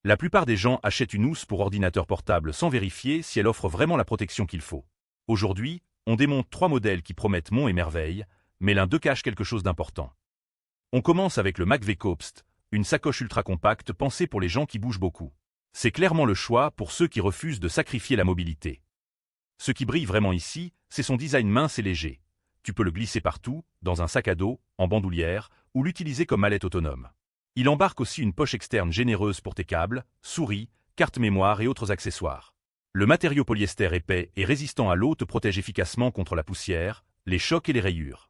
La plupart des gens achètent une housse pour ordinateur portable sans vérifier si elle offre vraiment la protection qu'il faut. Aujourd'hui, on démonte 3 modèles qui promettent monts et merveilles, mais l'un d'eux cache quelque chose d'important. On commence avec le Mac Vekopst, une sacoche ultra compacte pensée pour les gens qui bougent beaucoup. C'est clairement le choix pour ceux qui refusent de sacrifier la mobilité. Ce qui brille vraiment ici, c'est son design mince et léger. Tu peux le glisser partout, dans un sac à dos, en bandoulière, ou l'utiliser comme mallette autonome. Il embarque aussi une poche externe généreuse pour tes câbles, souris, carte mémoire et autres accessoires. Le matériau polyester épais et résistant à l'eau te protège efficacement contre la poussière, les chocs et les rayures.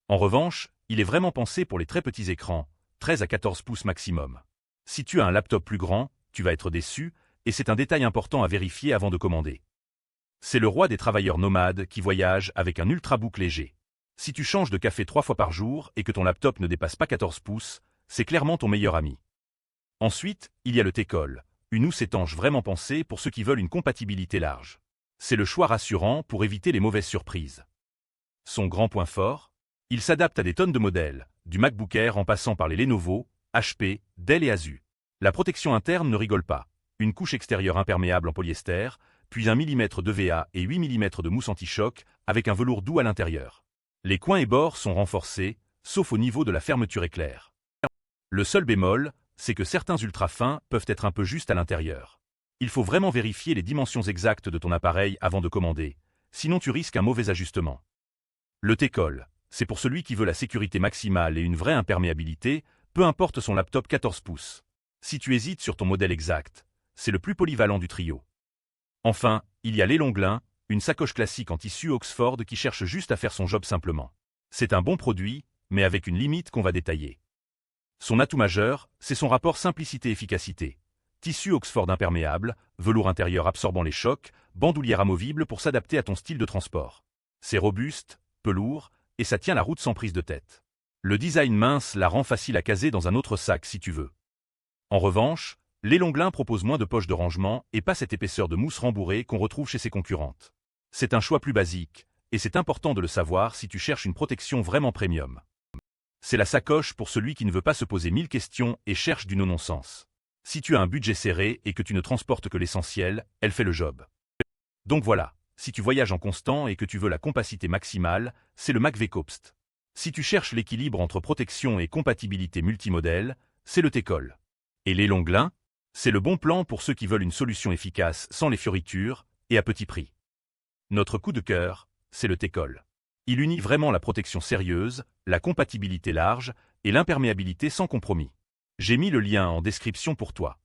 En revanche, il est vraiment pensé pour les très petits écrans, 13 à 14 pouces maximum. Si tu as un laptop plus grand, tu vas être déçu, et c'est un détail important à vérifier avant de commander. C'est le roi des travailleurs nomades qui voyagent avec un ultrabook léger. Si tu changes de café 3 fois par jour et que ton laptop ne dépasse pas 14 pouces, c'est clairement ton meilleur ami. Ensuite, il y a le T-Col, une housse étanche vraiment pensée pour ceux qui veulent une compatibilité large. C'est le choix rassurant pour éviter les mauvaises surprises. Son grand point fort, il s'adapte à des tonnes de modèles, du MacBook Air en passant par les Lenovo, HP, Dell et Asus. La protection interne ne rigole pas. Une couche extérieure imperméable en polyester, puis 1 mm de VA et 8 mm de mousse anti-choc avec un velours doux à l'intérieur. Les coins et bords sont renforcés, sauf au niveau de la fermeture éclair. Le seul bémol, c'est que certains ultra fins peuvent être un peu justes à l'intérieur. Il faut vraiment vérifier les dimensions exactes de ton appareil avant de commander, sinon tu risques un mauvais ajustement. Le T-Col, c'est pour celui qui veut la sécurité maximale et une vraie imperméabilité, peu importe son laptop 14 pouces. Si tu hésites sur ton modèle exact, c'est le plus polyvalent du trio. Enfin, il y a l'Elonglin, une sacoche classique en tissu Oxford qui cherche juste à faire son job simplement. C'est un bon produit, mais avec une limite qu'on va détailler. Son atout majeur, c'est son rapport simplicité-efficacité. Tissu Oxford imperméable, velours intérieur absorbant les chocs, bandoulière amovible pour s'adapter à ton style de transport. C'est robuste, peu lourd, et ça tient la route sans prise de tête. Le design mince la rend facile à caser dans un autre sac si tu veux. En revanche, l'Elonglin propose moins de poches de rangement et pas cette épaisseur de mousse rembourrée qu'on retrouve chez ses concurrentes. C'est un choix plus basique, et c'est important de le savoir si tu cherches une protection vraiment premium. C'est la sacoche pour celui qui ne veut pas se poser 1000 questions et cherche du non-sens. Si tu as un budget serré et que tu ne transportes que l'essentiel, elle fait le job. Donc voilà, si tu voyages en constant et que tu veux la compacité maximale, c'est le Mac Vekopst. Si tu cherches l'équilibre entre protection et compatibilité multimodèle, c'est le T-Col. Et l'Elonglin, c'est le bon plan pour ceux qui veulent une solution efficace sans les fioritures et à petit prix. Notre coup de cœur, c'est le T-Col. Il unit vraiment la protection sérieuse, la compatibilité large et l'imperméabilité sans compromis. J'ai mis le lien en description pour toi.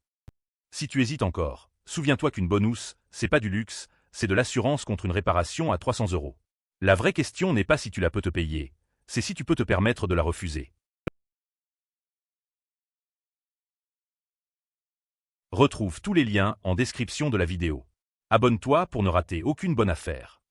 Si tu hésites encore, souviens-toi qu'une bonne housse, c'est pas du luxe, c'est de l'assurance contre une réparation à 300 €. La vraie question n'est pas si tu la peux te payer, c'est si tu peux te permettre de la refuser. Retrouve tous les liens en description de la vidéo. Abonne-toi pour ne rater aucune bonne affaire.